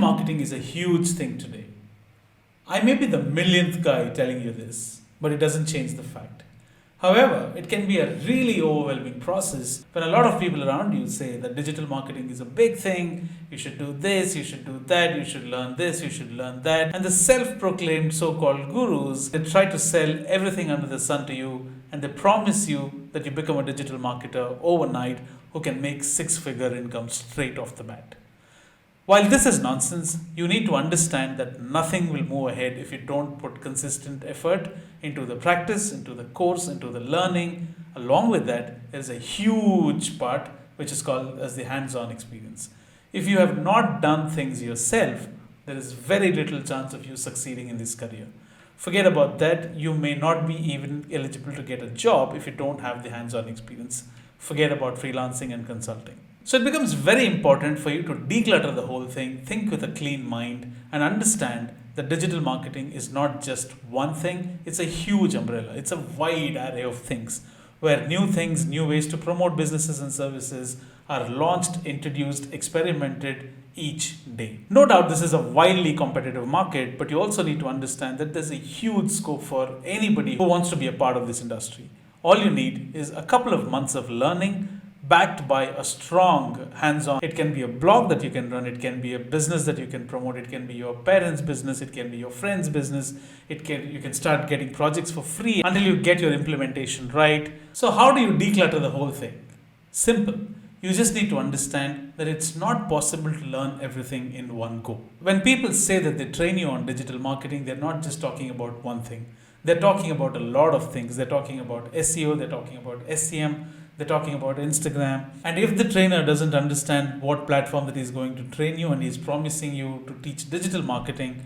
marketing is a huge thing today. I may be the millionth guy telling you this, but it doesn't change the fact. However, it can be a really overwhelming process when a lot of people around you say that digital marketing is a big thing, you should do this, you should do that, you should learn this, you should learn that. And the self proclaimed so called gurus, they try to sell everything under the sun to you and they promise you that you become a digital marketer overnight who can make six-figure income straight off the bat. While this is nonsense, you need to understand that nothing will move ahead if you don't put consistent effort into the practice, into the course, into the learning. Along with that, there is a huge part which is called as the hands-on experience. If you have not done things yourself, there is very little chance of you succeeding in this career. Forget about that, you may not be even eligible to get a job if you don't have the hands-on experience. Forget about freelancing and consulting. So it becomes very important for you to declutter the whole thing, think with a clean mind, and understand that digital marketing is not just one thing, it's a huge umbrella. It's a wide array of things where new things, new ways to promote businesses and services are launched, introduced, experimented each day. No doubt this is a wildly competitive market, but you also need to understand that there's a huge scope for anybody who wants to be a part of this industry. All you need is a couple of months of learning backed by a strong hands-on. It can be a blog that you can run, it can be a business that you can promote, it can be your parents' business, it can be your friend's business, you can start getting projects for free until you get your implementation right. So how do you declutter the whole thing? Simple. You just need to understand that it's not possible to learn everything in one go. When people say that they train you on digital marketing, they're not just talking about one thing. They're talking about a lot of things. They're talking about SEO, they're talking about SEM, they're talking about Instagram. And if the trainer doesn't understand what platform that he's going to train you and he's promising you to teach digital marketing,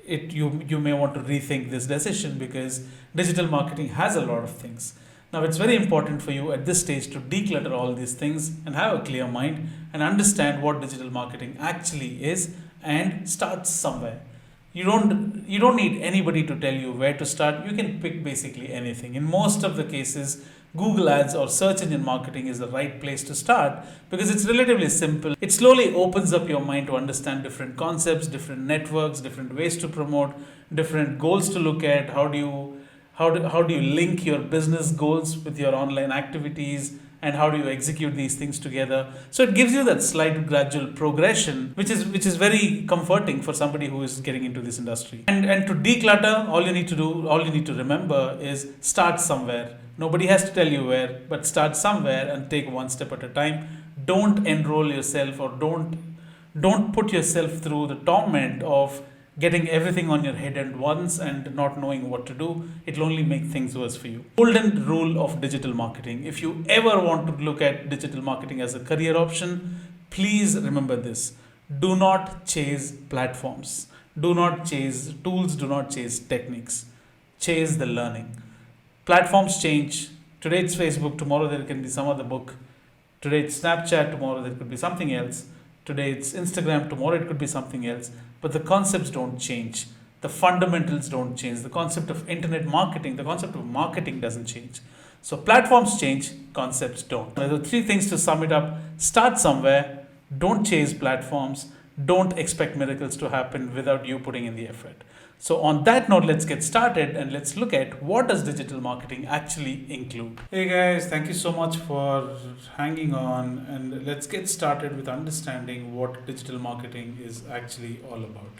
you may want to rethink this decision because digital marketing has a lot of things. Now it's very important for you at this stage to declutter all these things and have a clear mind and understand what digital marketing actually is and start somewhere. You don't need anybody to tell you where to start. You can pick basically anything. In most of the cases, Google Ads or search engine marketing is the right place to start because it's relatively simple. It slowly opens up your mind to understand different concepts, different networks, different ways to promote, different goals to look at. How do you link your business goals with your online activities, and how do you execute these things together? So it gives you that slight gradual progression, which is very comforting for somebody who is getting into this industry. And to declutter, all you need to remember is start somewhere. Nobody has to tell you where, but start somewhere and take one step at a time. Don't enroll yourself or don't put yourself through the torment of getting everything on your head at once and not knowing what to do. It'll only make things worse for you. Golden rule of digital marketing. If you ever want to look at digital marketing as a career option, please remember this. Do not chase platforms. Do not chase tools. Do not chase techniques. Chase the learning. Platforms change. Today it's Facebook, tomorrow there can be some other book. Today it's Snapchat, tomorrow there could be something else. Today it's Instagram, tomorrow it could be something else. But the concepts don't change. The fundamentals don't change. The concept of internet marketing, the concept of marketing doesn't change. So platforms change, concepts don't. There are three things to sum it up. Start somewhere. Don't chase platforms. Don't expect miracles to happen without you putting in the effort. So on that note, let's get started and let's look at what does digital marketing actually include. Hey guys, thank you so much for hanging on, and let's get started with understanding what digital marketing is actually all about.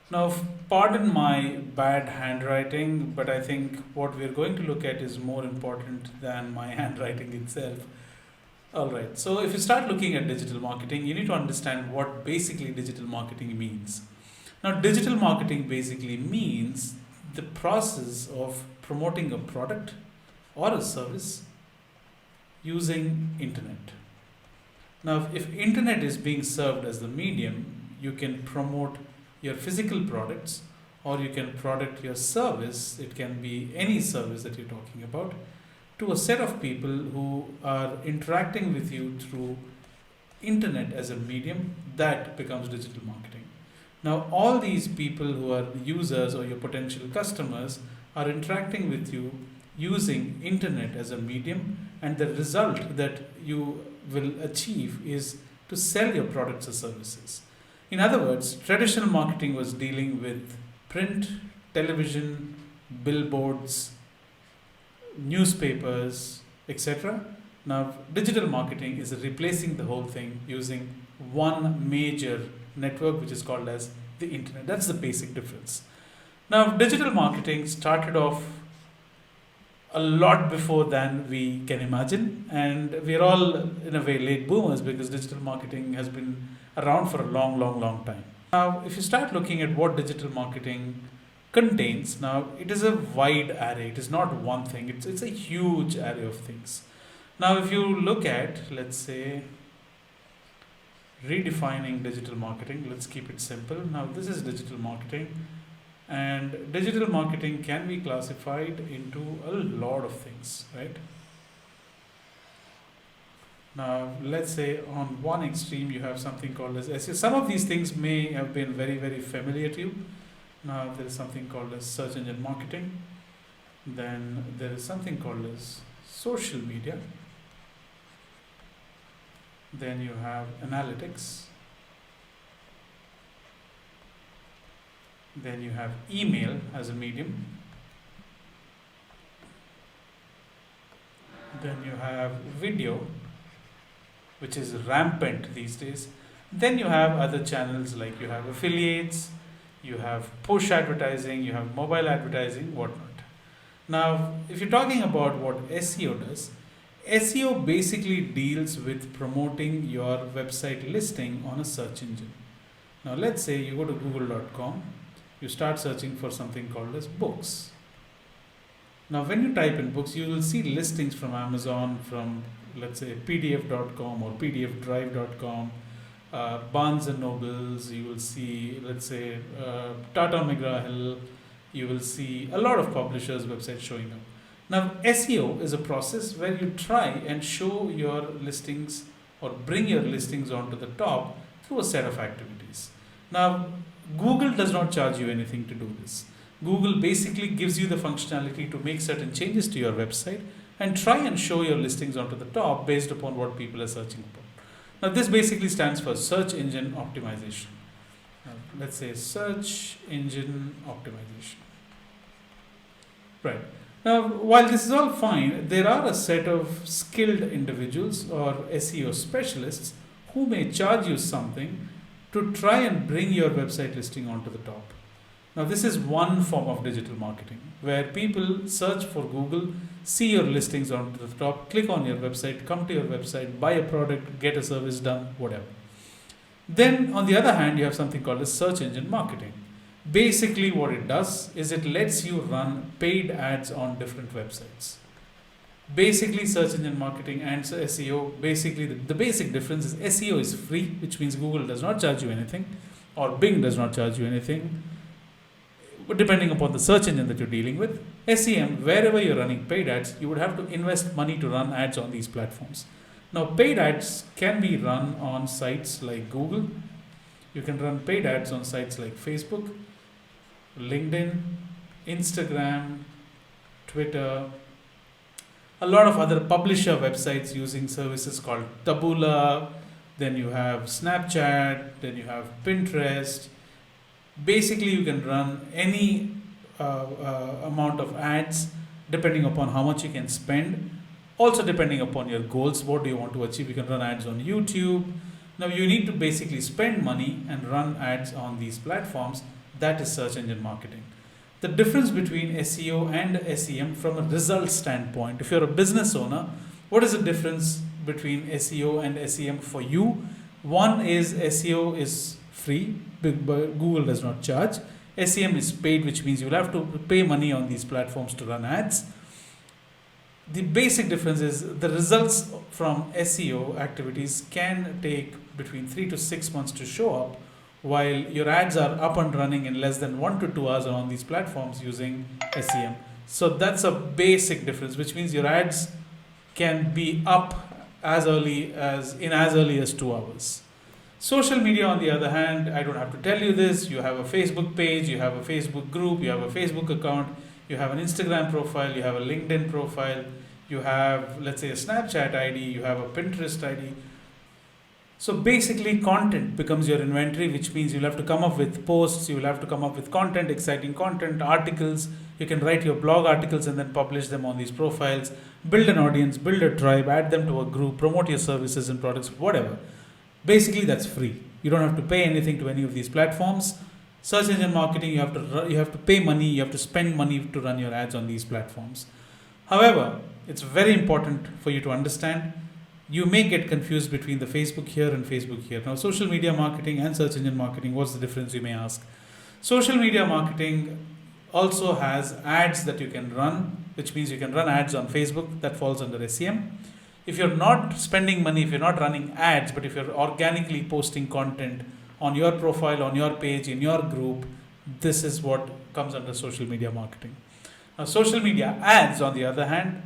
Now, pardon my bad handwriting, but I think what we're going to look at is more important than my handwriting itself. Alright, so if you start looking at digital marketing, you need to understand what basically digital marketing means. Now, digital marketing basically means the process of promoting a product or a service using internet. Now, if internet is being served as the medium, you can promote your physical products or you can product your service, it can be any service that you're talking about, to a set of people who are interacting with you through internet as a medium. That becomes digital marketing. Now, all these people who are users or your potential customers are interacting with you using internet as a medium, and the result that you will achieve is to sell your products or services. In other words, traditional marketing was dealing with print, television, billboards, newspapers, etc. Now, digital marketing is replacing the whole thing using one major network, which is called as the internet. That's the basic difference. Now, digital marketing started off a lot before than we can imagine, and we're all in a way late boomers because digital marketing has been around for a long, long, long time. Now, if you start looking at what digital marketing contains, now it is a wide array. It is not one thing. It's a huge array of things. Now, if you look at, let's say, redefining digital marketing, let's keep it simple. Now, this is digital marketing, and digital marketing can be classified into a lot of things, right? Now, let's say on one extreme you have something called as SEO. Some of these things may have been very, very familiar to you. Now, there is something called as search engine marketing. Then there is something called as social media. Then you have analytics. Then you have email as a medium. Then you have video, which is rampant these days. Then you have other channels like you have affiliates, you have push advertising, you have mobile advertising, whatnot. Now, if you're talking about what SEO does, SEO basically deals with promoting your website listing on a search engine. Now, let's say you go to google.com, you start searching for something called as books. Now, when you type in books, you will see listings from Amazon, from let's say pdf.com or pdfdrive.com, Barnes and Nobles, you will see, let's say, Tata McGraw-Hill, you will see a lot of publishers' websites showing up. Now, SEO is a process where you try and show your listings or bring your listings onto the top through a set of activities. Now, Google does not charge you anything to do this. Google basically gives you the functionality to make certain changes to your website and try and show your listings onto the top based upon what people are searching for. Now, this basically stands for search engine optimization. Now, let's say search engine optimization. Right. Now, while this is all fine, there are a set of skilled individuals or SEO specialists who may charge you something to try and bring your website listing onto the top. Now, this is one form of digital marketing where people search for Google, see your listings onto the top, click on your website, come to your website, buy a product, get a service done, whatever. Then, on the other hand, you have something called as search engine marketing. Basically, what it does is it lets you run paid ads on different websites. Basically, search engine marketing and SEO, basically the basic difference is SEO is free, which means Google does not charge you anything, or Bing does not charge you anything, depending upon the search engine that you're dealing with. SEM, wherever you're running paid ads, you would have to invest money to run ads on these platforms. Now, paid ads can be run on sites like Google. You can run paid ads on sites like Facebook, LinkedIn, Instagram, Twitter, a lot of other publisher websites using services called Taboola. Then you have Snapchat, then you have Pinterest. Basically, you can run any amount of ads depending upon how much you can spend. Also, depending upon your goals, what do you want to achieve? You can run ads on YouTube. Now, you need to basically spend money and run ads on these platforms. That is search engine marketing. The difference between SEO and SEM from a result standpoint, if you're a business owner, what is the difference between SEO and SEM for you? One is SEO is free, but Google does not charge. SEM is paid, which means you'll have to pay money on these platforms to run ads. The basic difference is the results from SEO activities can take between 3 to 6 months to show up, while your ads are up and running in less than 1 to 2 hours on these platforms using SEM. So that's a basic difference, which means your ads can be up as early as 2 hours. Social media, on the other hand, I don't have to tell you this. You have a Facebook page, you have a Facebook group, you have a Facebook account, you have an Instagram profile, you have a LinkedIn profile, you have, let's say, a Snapchat ID, you have a Pinterest ID. So basically, content becomes your inventory, which means you'll have to come up with posts, you'll have to come up with content, exciting content, articles. You can write your blog articles and then publish them on these profiles, build an audience, build a tribe, add them to a group, promote your services and products, whatever. Basically, that's free. You don't have to pay anything to any of these platforms. Search engine marketing, you have to pay money, you have to spend money to run your ads on these platforms. However, it's very important for you to understand, you may get confused between the Facebook here and Facebook here. Now, social media marketing and search engine marketing, what's the difference, you may ask? Social media marketing also has ads that you can run, which means you can run ads on Facebook. That falls under SEM. If you're not spending money, if you're not running ads, but if you're organically posting content on your profile, on your page, in your group, this is what comes under social media marketing. Now, social media ads, on the other hand,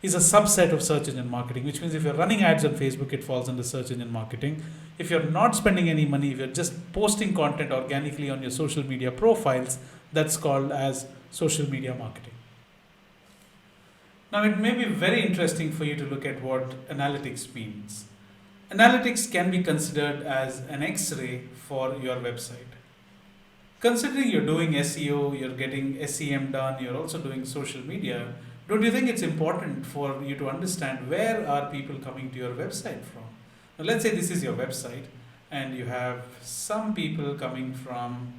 is a subset of search engine marketing, which means if you're running ads on Facebook, it falls under search engine marketing. If you're not spending any money, if you're just posting content organically on your social media profiles, that's called as social media marketing. Now, it may be very interesting for you to look at what analytics means. Analytics can be considered as an X-ray for your website. Considering you're doing SEO, you're getting SEM done, you're also doing social media, don't you think it's important for you to understand where are people coming to your website from? Now, let's say this is your website and you have some people coming from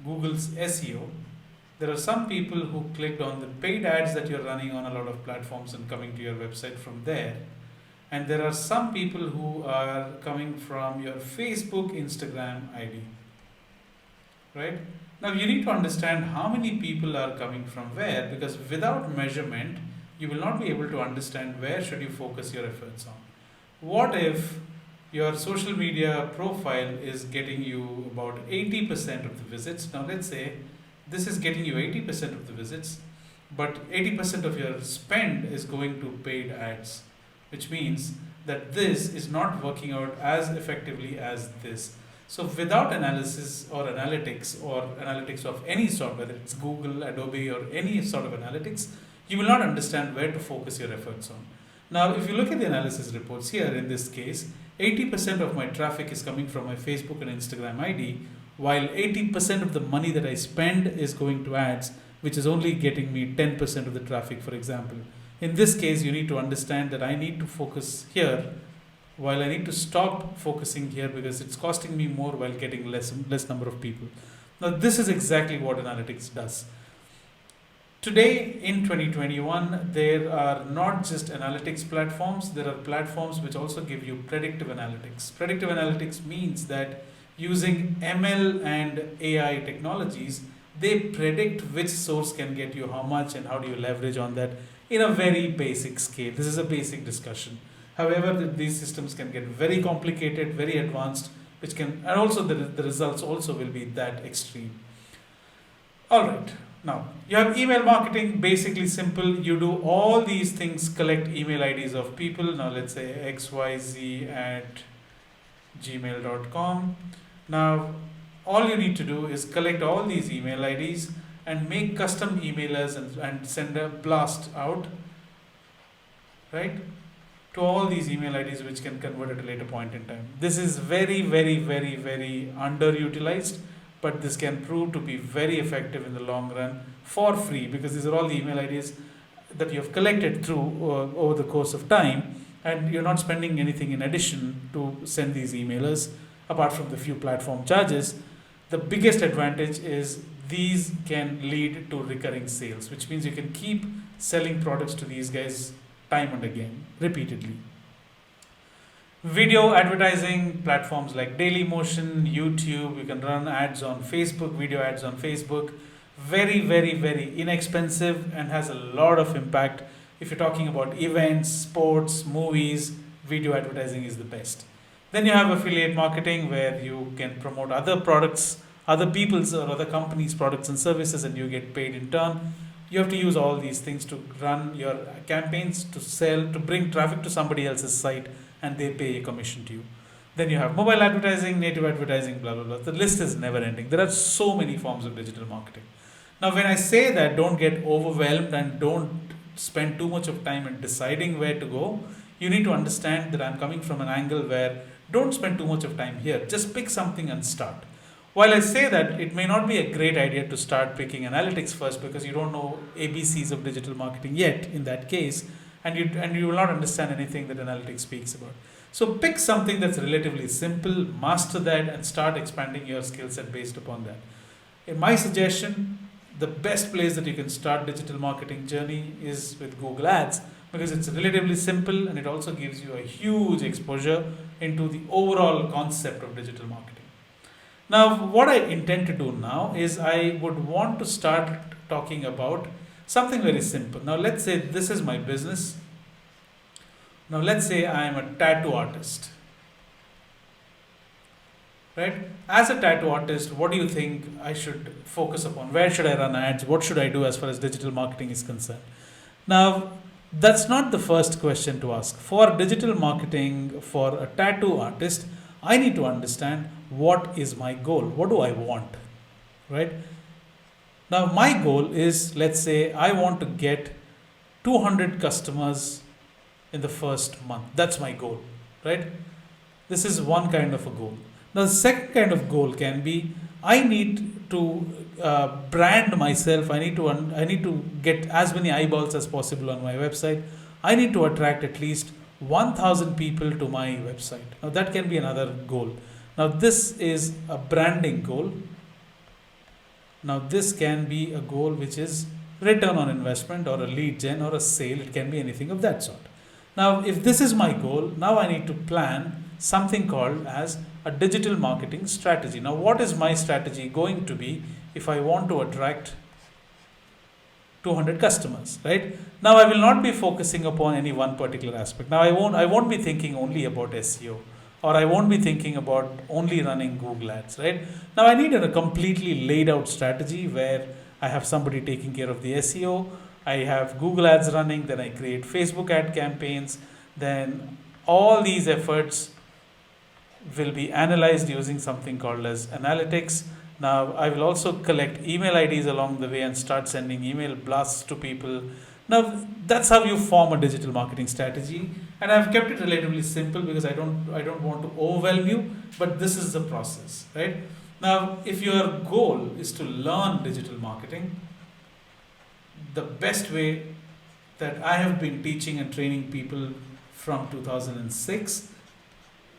Google's SEO. There are some people who clicked on the paid ads that you're running on a lot of platforms and coming to your website from there. And there are some people who are coming from your Facebook, Instagram ID. Right? Now, you need to understand how many people are coming from where, because without measurement, you will not be able to understand where should you focus your efforts on. What if your social media profile is getting you about 80% of the visits? Now, let's say this is getting you 80% of the visits, but 80% of your spend is going to paid ads, which means that this is not working out as effectively as this. So without analysis or analytics of any sort, whether it's Google, Adobe, or any sort of analytics, you will not understand where to focus your efforts on. Now, if you look at the analysis reports here, in this case, 80% of my traffic is coming from my Facebook and Instagram ID, while 80% of the money that I spend is going to ads, which is only getting me 10% of the traffic, for example. In this case, you need to understand that I need to focus here, while I need to stop focusing here because it's costing me more while getting less number of people. Now, this is exactly what analytics does. Today in 2021, there are not just analytics platforms, there are platforms which also give you predictive analytics. Predictive analytics means that using ML and AI technologies, they predict which source can get you how much and how do you leverage on that in a very basic scale. This is a basic discussion. However, these systems can get very complicated, very advanced, and also the results also will be that extreme. All right. Now, you have email marketing, basically simple. You do all these things, collect email IDs of people. Now, let's say xyz@gmail.com. Now, all you need to do is collect all these email IDs and make custom emailers and send a blast out, right, to all these email IDs, which can convert at a later point in time. This is very, very, very, very underutilized, but this can prove to be very effective in the long run for free, because these are all the email IDs that you have collected through over the course of time, and you're not spending anything in addition to send these emailers apart from the few platform charges. The biggest advantage is these can lead to recurring sales, which means you can keep selling products to these guys time and again, repeatedly. Video advertising platforms like Dailymotion, YouTube, you can run ads on Facebook, video ads on Facebook. Very, very, very inexpensive and has a lot of impact. If you're talking about events, sports, movies, video advertising is the best. Then you have affiliate marketing, where you can promote other products, other people's or other companies' products and services, and you get paid in turn. You have to use all these things to run your campaigns, to sell, to bring traffic to somebody else's site, and they pay a commission to you. Then you have mobile advertising, native advertising, blah, blah, blah. The list is never ending. There are so many forms of digital marketing. Now, when I say that, don't get overwhelmed and don't spend too much of time in deciding where to go. You need to understand that I'm coming from an angle where don't spend too much of time here. Just pick something and start. While I say that, it may not be a great idea to start picking analytics first because you don't know ABCs of digital marketing yet in that case, and you will not understand anything that analytics speaks about. So pick something that's relatively simple, master that, and start expanding your skill set based upon that. In my suggestion, the best place that you can start digital marketing journey is with Google Ads because it's relatively simple and it also gives you a huge exposure into the overall concept of digital marketing. Now, what I intend to do now is I would want to start talking about something very simple. Now, let's say this is my business. Now, let's say I am a tattoo artist. Right? As a tattoo artist, what do you think I should focus upon? Where should I run ads? What should I do as far as digital marketing is concerned? Now, that's not the first question to ask. For digital marketing, for a tattoo artist, I need to understand what is my goal? What do I want? Right? Now, my goal is, let's say, I want to get 200 customers in the first month. That's my goal, right? This is one kind of a goal. Now, the second kind of goal can be, I need to brand myself. I need to get as many eyeballs as possible on my website. I need to attract at least 1,000 people to my website. Now, that can be another goal. Now, this is a branding goal. Now, this can be a goal which is return on investment or a lead gen or a sale. It can be anything of that sort. Now, if this is my goal, now I need to plan something called as a digital marketing strategy. Now, what is my strategy going to be if I want to attract 200 customers, right? Now, I will not be focusing upon any one particular aspect. Now, I won't be thinking only about SEO, or I won't be thinking about only running Google Ads, right? Now, I need a completely laid out strategy where I have somebody taking care of the SEO, I have Google Ads running, then I create Facebook ad campaigns, then all these efforts will be analyzed using something called as analytics. Now, I will also collect email IDs along the way and start sending email blasts to people. Now, that's how you form a digital marketing strategy. And I've kept it relatively simple because I don't want to overwhelm you, but this is the process, right? Now, if your goal is to learn digital marketing, the best way that I have been teaching and training people from 2006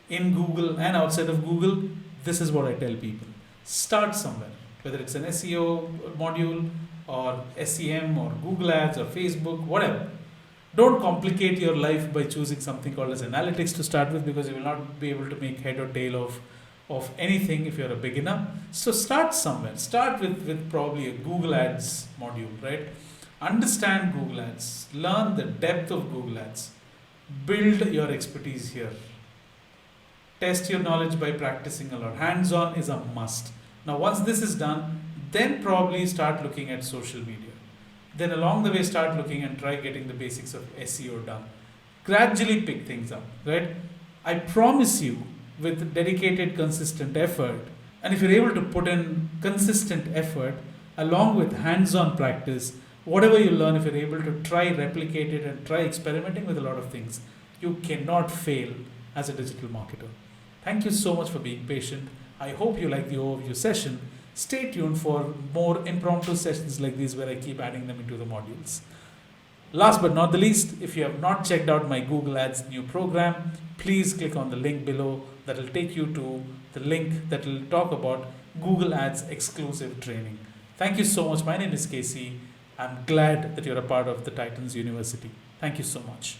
in Google and outside of Google, this is what I tell people. Start somewhere, whether it's an SEO module or SEM or Google Ads or Facebook, whatever. Don't complicate your life by choosing something called as analytics to start with because you will not be able to make head or tail of anything if you're a beginner. So start somewhere. Start with probably a Google Ads module, right? Understand Google Ads. Learn the depth of Google Ads. Build your expertise here. Test your knowledge by practicing a lot. Hands-on is a must. Now, once this is done, then probably start looking at social media. Then along the way, start looking and try getting the basics of SEO done. Gradually pick things up, right? I promise you, with dedicated, consistent effort, and if you're able to put in consistent effort along with hands-on practice, whatever you learn, if you're able to try replicate it and try experimenting with a lot of things, you cannot fail as a digital marketer. Thank you so much for being patient. I hope you like the overview session. Stay tuned for more impromptu sessions like these where I keep adding them into the modules. Last but not the least, if you have not checked out my Google Ads new program, please click on the link below that will take you to the link that will talk about Google Ads exclusive training. Thank you so much. My name is Casey. I'm glad that you're a part of the Titans University. Thank you so much.